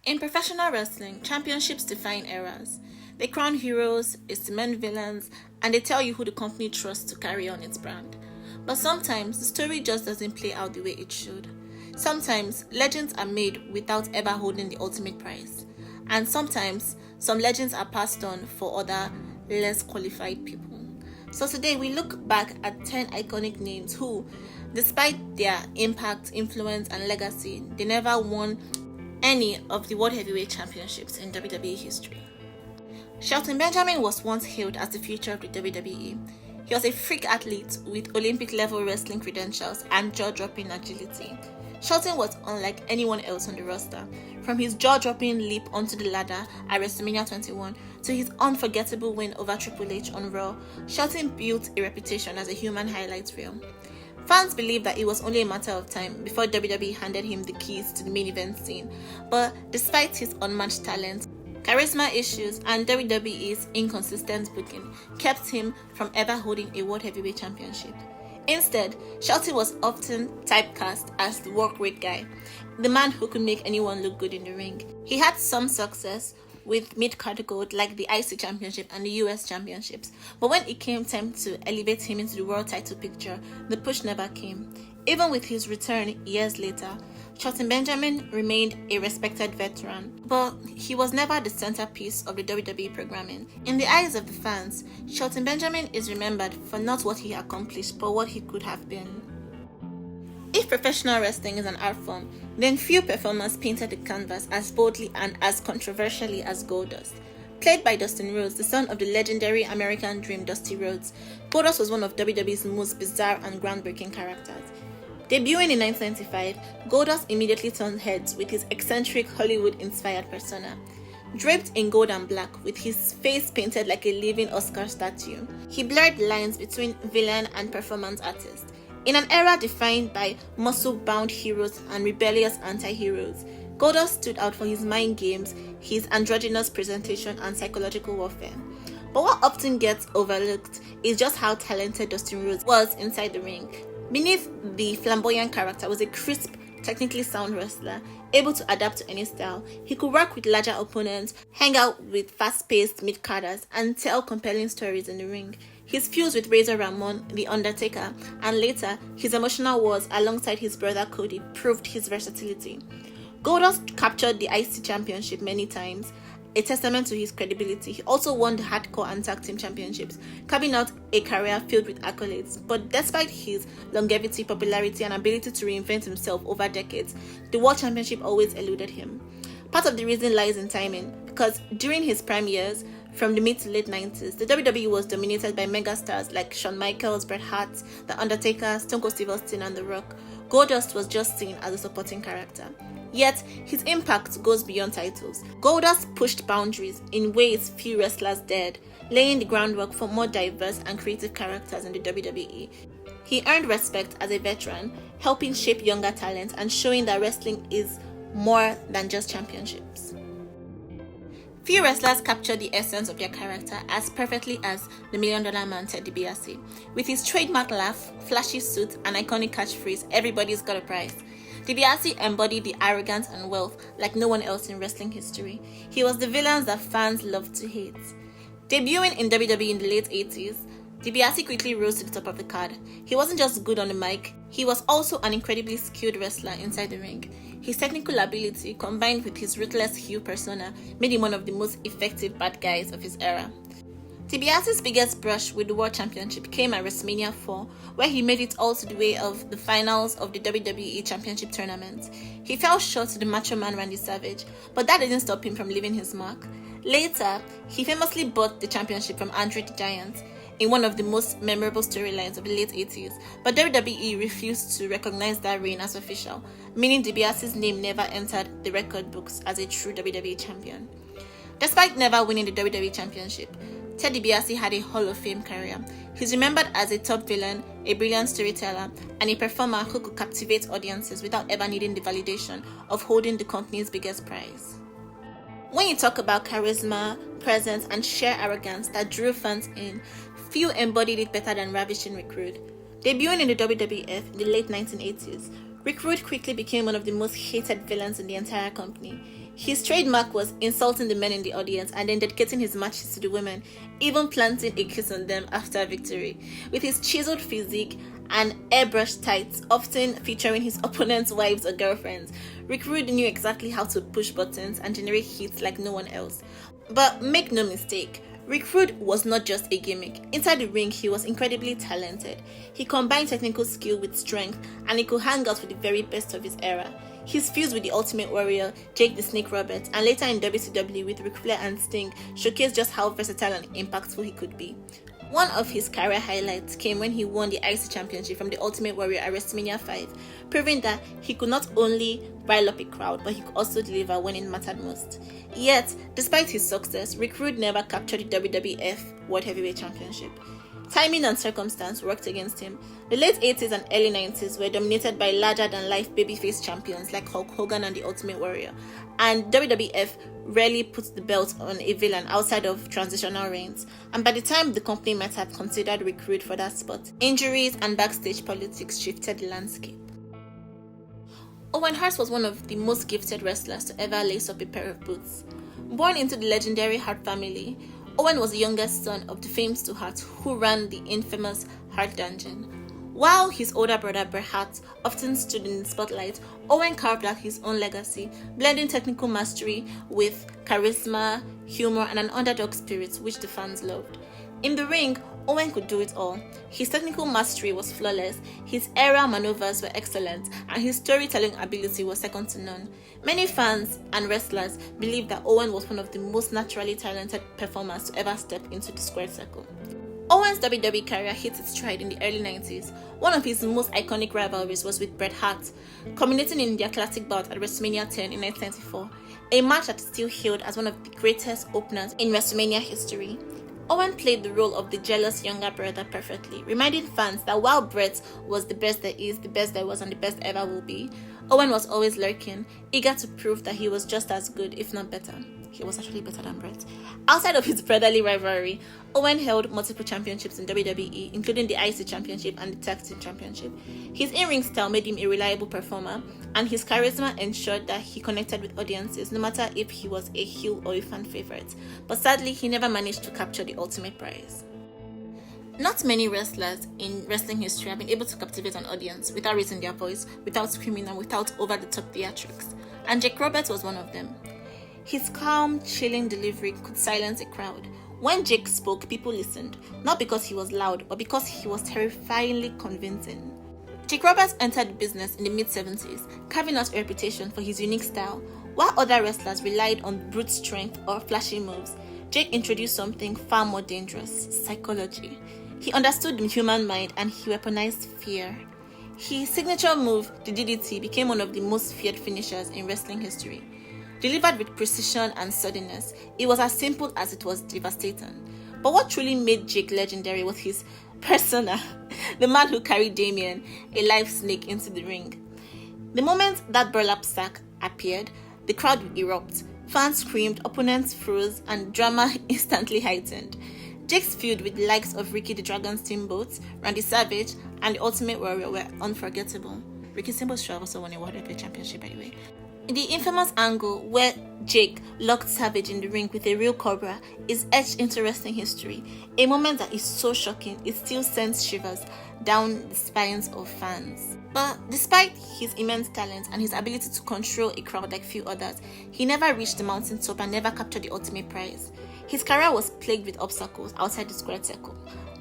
In professional wrestling, championships define eras. They crown heroes, they cement villains, and they tell you who the company trusts to carry on its brand. But sometimes the story just doesn't play out the way it should. Sometimes legends are made without ever holding the ultimate prize. And sometimes some legends are passed on for other, less qualified people. So today we look back at 10 iconic names who, despite their impact, influence, and legacy, they never won any of the World Heavyweight Championships in WWE history. Shelton Benjamin was once hailed as the future of the WWE. He was a freak athlete with Olympic-level wrestling credentials and jaw-dropping agility. Shelton was unlike anyone else on the roster, from his jaw-dropping leap onto the ladder at WrestleMania 21 to his unforgettable win over Triple H on Raw. Shelton built a reputation as a human highlight reel. Fans believed that it was only a matter of time before WWE handed him the keys to the main event scene, but despite his unmatched talent, charisma issues, and WWE's inconsistent booking kept him from ever holding a World Heavyweight Championship. Instead, Shelton was often typecast as the work rate guy, the man who could make anyone look good in the ring. He had some success with mid-card gold like the IC Championship and the US Championships, but when it came time to elevate him into the world title picture, the push never came. Even with his return years later, Shelton Benjamin remained a respected veteran, but he was never the centerpiece of the WWE programming. In the eyes of the fans, Shelton Benjamin is remembered for not what he accomplished, but what he could have been. If professional wrestling is an art form, then few performers painted the canvas as boldly and as controversially as Goldust. Played by Dustin Rhodes, the son of the legendary American Dream Dusty Rhodes, Goldust was one of WWE's most bizarre and groundbreaking characters. Debuting in 1995, Goldust immediately turned heads with his eccentric Hollywood-inspired persona. Draped in gold and black, with his face painted like a living Oscar statue, he blurred lines between villain and performance artist. In an era defined by muscle-bound heroes and rebellious anti-heroes, Goldust stood out for his mind games, his androgynous presentation, and psychological warfare. But what often gets overlooked is just how talented Dustin Rhodes was inside the ring. Beneath the flamboyant character was a crisp, technically sound wrestler, able to adapt to any style. He could work with larger opponents, hang out with fast-paced mid-carders, and tell compelling stories in the ring. His feuds with Razor Ramon, The Undertaker, and later his emotional wars alongside his brother Cody proved his versatility. Goldust captured the IC Championship many times, a testament to his credibility. He also won the Hardcore and Tag Team Championships, carving out a career filled with accolades. But despite his longevity, popularity, and ability to reinvent himself over decades, the World Championship always eluded him. Part of the reason lies in timing, because during his prime years, from the mid to late 90s, the WWE was dominated by megastars like Shawn Michaels, Bret Hart, The Undertaker, Stone Cold Steve Austin, and The Rock. Goldust was just seen as a supporting character. Yet, his impact goes beyond titles. Goldust pushed boundaries in ways few wrestlers dared, laying the groundwork for more diverse and creative characters in the WWE. He earned respect as a veteran, helping shape younger talent and showing that wrestling is more than just championships. Few wrestlers capture the essence of their character as perfectly as the $1 Million Man Ted DiBiase. With his trademark laugh, flashy suit, and iconic catchphrase, "Everybody's got a prize," DiBiase embodied the arrogance and wealth like no one else in wrestling history. He was the villain that fans loved to hate. Debuting in WWE in the late 80s, DiBiase quickly rose to the top of the card. He wasn't just good on the mic, he was also an incredibly skilled wrestler inside the ring. His technical ability, combined with his ruthless heel persona, made him one of the most effective bad guys of his era. DiBiase's biggest brush with the World Championship came at WrestleMania 4, where he made it all to the way of the finals of the WWE Championship tournament. He fell short to the Macho Man Randy Savage, but that didn't stop him from leaving his mark. Later, he famously bought the championship from Andre the Giant in one of the most memorable storylines of the late 80s, but WWE refused to recognize that reign as official, meaning DiBiase's name never entered the record books as a true WWE champion. Despite never winning the WWE Championship, Ted DiBiase had a Hall of Fame career. He's remembered as a top villain, a brilliant storyteller, and a performer who could captivate audiences without ever needing the validation of holding the company's biggest prize. When you talk about charisma, presence, and sheer arrogance that drew fans in, few embodied it better than ravishing Rick Rude. Debuting in the WWF in the late 1980s, Rick Rude quickly became one of the most hated villains in the entire company. His trademark was insulting the men in the audience and then dedicating his matches to the women, even planting a kiss on them after victory. With his chiseled physique and airbrushed tights, often featuring his opponent's wives or girlfriends, Rick Rude knew exactly how to push buttons and generate hits like no one else. But make no mistake, Rick Rude was not just a gimmick. Inside the ring, he was incredibly talented. He combined technical skill with strength, and he could hang out with the very best of his era. His feuds with the Ultimate Warrior, Jake the Snake Roberts, and later in WCW with Ric Flair and Sting showcased just how versatile and impactful he could be. One of his career highlights came when he won the IC Championship from the Ultimate Warrior at WrestleMania 5, proving that he could not only rile up a crowd, but he could also deliver when it mattered most. Yet, despite his success, Rick Rude never captured the WWF World Heavyweight Championship. Timing and circumstance worked against him. The late 80s and early 90s were dominated by larger-than-life babyface champions like Hulk Hogan and the Ultimate Warrior, and WWF rarely puts the belt on a villain outside of transitional reigns, and by the time the company might have considered Rick Rude for that spot, injuries and backstage politics shifted the landscape. Owen Hart was one of the most gifted wrestlers to ever lace up a pair of boots. Born into the legendary Hart family, Owen was the youngest son of the famed Stu Hart, who ran the infamous Hart Dungeon. While his older brother Bret Hart often stood in the spotlight, Owen carved out his own legacy, blending technical mastery with charisma, humor, and an underdog spirit which the fans loved. In the ring, Owen could do it all. His technical mastery was flawless, his aerial maneuvers were excellent, and his storytelling ability was second to none. Many fans and wrestlers believe that Owen was one of the most naturally talented performers to ever step into the squared circle. Owen's WWE career hit its stride in the early 90s. One of his most iconic rivalries was with Bret Hart, culminating in their classic bout at WrestleMania 10 in 1994, a match that is still hailed as one of the greatest openers in WrestleMania history. Owen played the role of the jealous younger brother perfectly, reminding fans that while Bret was the best there is, the best there was, and the best ever will be, Owen was always lurking, eager to prove that he was just as good, if not better. He was actually better than Bret. Outside of his brotherly rivalry, Owen held multiple championships in WWE, including the IC Championship and the Tag Team Championship. His in-ring style made him a reliable performer, and his charisma ensured that he connected with audiences, no matter if he was a heel or a fan favorite. But sadly, he never managed to capture the ultimate prize. Not many wrestlers in wrestling history have been able to captivate an audience without raising their voice, without screaming, and without over-the-top theatrics. And Jake Roberts was one of them. His calm, chilling delivery could silence a crowd. When Jake spoke, people listened, not because he was loud, but because he was terrifyingly convincing. Jake Roberts entered the business in the mid-70s, carving out a reputation for his unique style. While other wrestlers relied on brute strength or flashy moves, Jake introduced something far more dangerous: psychology. He understood the human mind and he weaponized fear. His signature move, the DDT, became one of the most feared finishers in wrestling history. Delivered with precision and suddenness, it was as simple as it was devastating. But what truly made Jake legendary was his persona, the man who carried Damien, a live snake, into the ring. The moment that burlap sack appeared, the crowd would erupt. Fans screamed, opponents froze, and drama instantly heightened. Jake's feud with the likes of Ricky the Dragon Steamboat, Randy Savage, and the Ultimate Warrior were unforgettable. Ricky Steamboat should have also won a World Heavyweight Championship, by the way. The infamous angle where Jake locked Savage in the ring with a real cobra is etched into wrestling history, a moment that is so shocking it still sends shivers down the spines of fans. But despite his immense talent and his ability to control a crowd like few others, he never reached the mountaintop and never captured the ultimate prize. His career was plagued with obstacles outside the squared circle,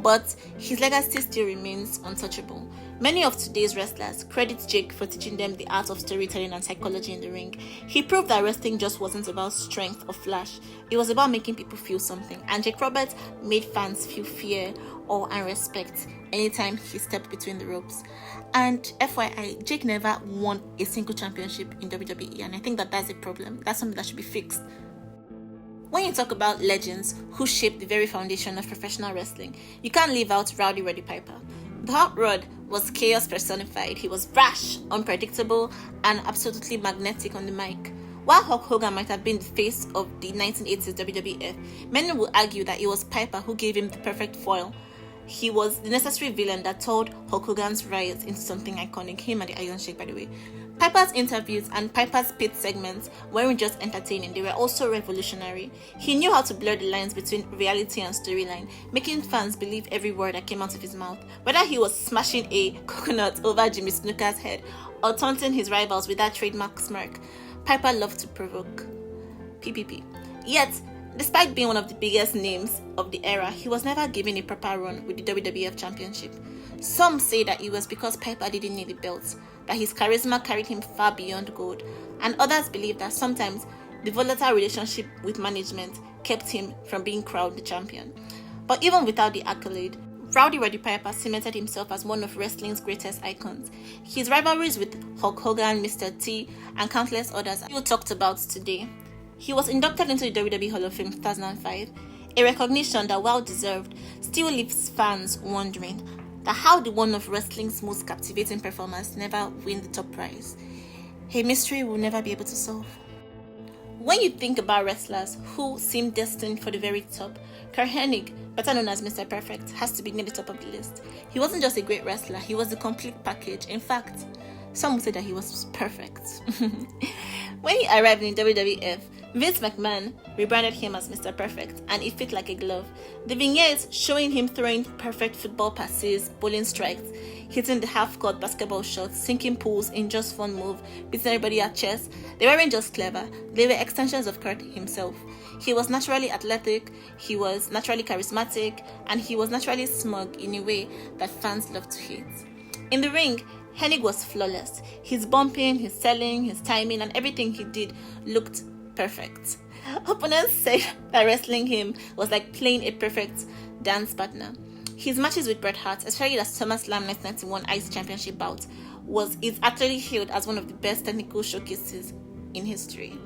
but his legacy still remains untouchable. Many of today's wrestlers credit Jake for teaching them the art of storytelling and psychology in the ring. He proved that wrestling just wasn't about strength or flash. It was about making people feel something, and Jake Roberts made fans feel fear, awe, and respect anytime he stepped between the ropes. And FYI, Jake never won a single championship in WWE, and I think that's a problem. That's something that should be fixed. When you talk about legends who shaped the very foundation of professional wrestling, you can't leave out Rowdy Roddy Piper. The Hot Rod was chaos personified. He was brash, unpredictable, and absolutely magnetic on the mic. While Hulk Hogan might have been the face of the 1980s WWF, many will argue that it was Piper who gave him the perfect foil. He was the necessary villain that turned Hulk Hogan's rise into something iconic, him and the Iron Sheik, by the way. Piper's interviews and Piper's pit segments weren't just entertaining, they were also revolutionary. He knew how to blur the lines between reality and storyline, making fans believe every word that came out of his mouth. Whether he was smashing a coconut over Jimmy Snuka's head or taunting his rivals with that trademark smirk, Piper loved to provoke. PPP. Yet, despite being one of the biggest names of the era, he was never given a proper run with the WWF Championship. Some say that it was because Piper didn't need the belt, that his charisma carried him far beyond gold, and others believe that sometimes the volatile relationship with management kept him from being crowned the champion. But even without the accolade, Rowdy Roddy Piper cemented himself as one of wrestling's greatest icons. His rivalries with Hulk Hogan, Mr. T, and countless others are still talked about today. He was inducted into the WWE Hall of Fame in 2005, a recognition that, while deserved, still leaves fans wondering that how the one of wrestling's most captivating performers never win the top prize. A mystery we'll never be able to solve. When you think about wrestlers who seem destined for the very top, Kurt Hennig, better known as Mr. Perfect, has to be near the top of the list. He wasn't just a great wrestler, he was the complete package. In fact, some would say that he was perfect. When he arrived in WWF, Vince McMahon rebranded him as Mr. Perfect, and it fit like a glove. The vignettes showing him throwing perfect football passes, bowling strikes, hitting the half-court basketball shots, sinking pools in just one move, beating everybody at chess, they weren't just clever, they were extensions of Kurt himself. He was naturally athletic, he was naturally charismatic, and he was naturally smug in a way that fans loved to hate. In the ring, Hennig was flawless. His bumping, his selling, his timing, and everything he did looked perfect. Opponents said that wrestling him was like playing a perfect dance partner. His matches with Bret Hart, especially the SummerSlam 1991 Ice Championship bout, is actually hailed as one of the best technical showcases in history.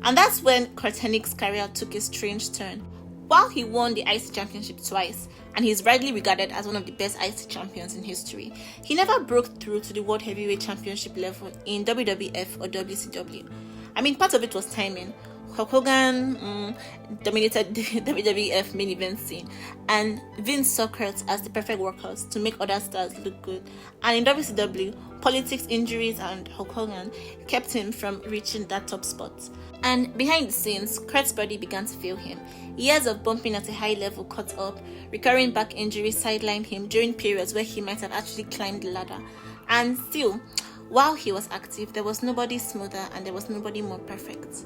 And that's when Kurt Hennig's career took a strange turn. While he won the IC Championship twice, and he is widely regarded as one of the best IC champions in history, he never broke through to the World Heavyweight Championship level in WWF or WCW. I mean, part of it was timing. Hulk Hogan dominated the WWF main event scene, and Vince saw Kurt as the perfect workhorse to make other stars look good. And in WCW, politics, injuries, and Hulk Hogan kept him from reaching that top spot. And behind the scenes, Kurt's body began to fail him. Years of bumping at a high level caught up, recurring back injuries sidelined him during periods where he might have actually climbed the ladder. And still, while he was active, there was nobody smoother and there was nobody more perfect.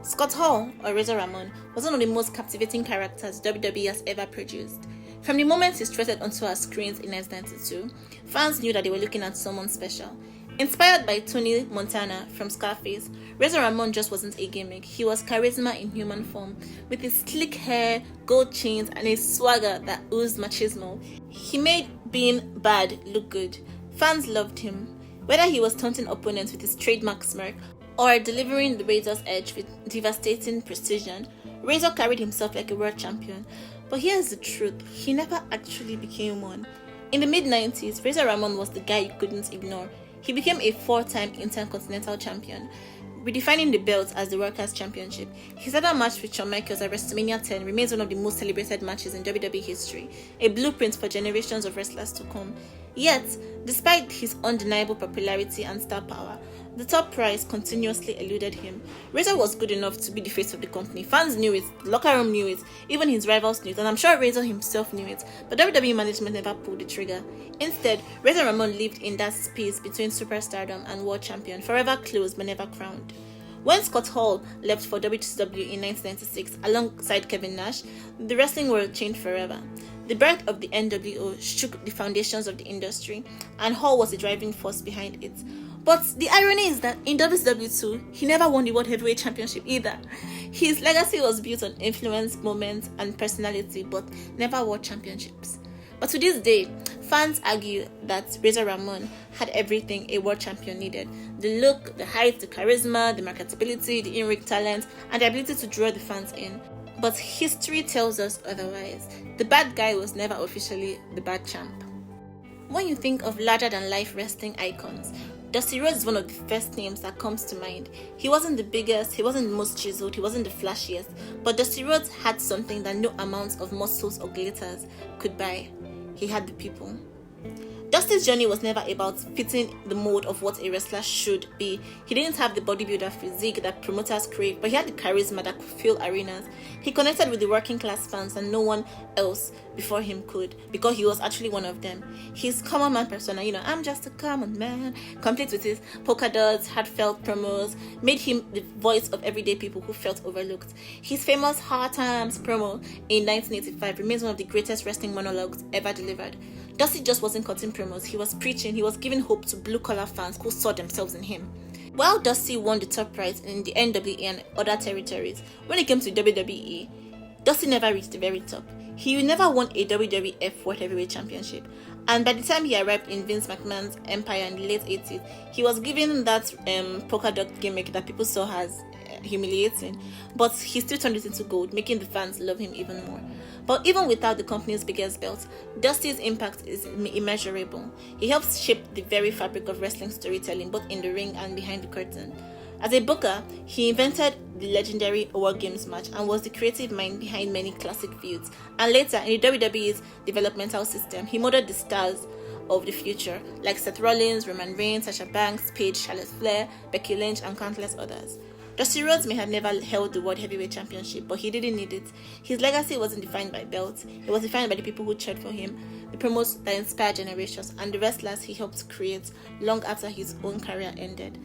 Scott Hall, or Razor Ramon, was one of the most captivating characters WWE has ever produced. From the moment he strutted onto our screens in 1992, fans knew that they were looking at someone special. Inspired by Tony Montana from Scarface, Razor Ramon just wasn't a gimmick. He was charisma in human form, with his slick hair, gold chains, and a swagger that oozed machismo. He made being bad look good. Fans loved him. Whether he was taunting opponents with his trademark smirk or delivering the Razor's edge with devastating precision, Razor carried himself like a world champion. But here's the truth, he never actually became one. In the mid-90s, Razor Ramon was the guy you couldn't ignore. He became a 4-time Intercontinental Champion, redefining the belt as the Workers' Championship. His other match with Shawn Michaels at WrestleMania 10 remains one of the most celebrated matches in WWE history, a blueprint for generations of wrestlers to come. Yet, despite his undeniable popularity and star power, the top prize continuously eluded him. Razor was good enough to be the face of the company. Fans knew it, the locker room knew it, even his rivals knew it, and I'm sure Razor himself knew it, but WWE management never pulled the trigger. Instead, Razor Ramon lived in that space between superstardom and world champion, forever closed but never crowned. When Scott Hall left for WCW in 1996 alongside Kevin Nash, the wrestling world changed forever. The birth of the NWO shook the foundations of the industry, and Hall was the driving force behind it. But the irony is that in WCW2, he never won the World Heavyweight Championship either. His legacy was built on influence, moments, and personality, but never world championships. But to this day, fans argue that Razor Ramon had everything a world champion needed: the look, the height, the charisma, the marketability, the in-ring talent, and the ability to draw the fans in. But history tells us otherwise. The bad guy was never officially the bad champ. When you think of larger-than-life wrestling icons, Dusty Rhodes is one of the first names that comes to mind. He wasn't the biggest, he wasn't the most chiseled, he wasn't the flashiest, but Dusty Rhodes had something that no amount of muscles or glitters could buy. He had the people. Dusty's journey was never about fitting the mold of what a wrestler should be. He didn't have the bodybuilder physique that promoters crave, but he had the charisma that could fill arenas. He connected with the working class fans and no one else before him could, because he was actually one of them. His common man persona, I'm just a common man, complete with his polka dots, heartfelt promos, made him the voice of everyday people who felt overlooked. His famous Hard Times promo in 1985 remains one of the greatest wrestling monologues ever delivered. Dusty just wasn't cutting promos, he was preaching, he was giving hope to blue-collar fans who saw themselves in him. While Dusty won the top prize in the NWA and other territories, when it came to WWE, Dusty never reached the very top. He never won a WWF World Heavyweight Championship, and by the time he arrived in Vince McMahon's empire in the late 80s, he was given that polka dot gimmick that people saw as humiliating, but he still turned it into gold, making the fans love him even more. But even without the company's biggest belt, Dusty's impact is immeasurable. He helps shape the very fabric of wrestling storytelling, both in the ring and behind the curtain. As a booker, he invented the legendary War Games match and was the creative mind behind many classic feuds. And later, in the WWE's developmental system, he modeled the stars of the future, like Seth Rollins, Roman Reigns, Sasha Banks, Paige, Charlotte Flair, Becky Lynch, and countless others. Dusty Rhodes may have never held the World Heavyweight Championship, but he didn't need it. His legacy wasn't defined by belts, it was defined by the people who cheered for him, the promos that inspired generations, and the wrestlers he helped create long after his own career ended.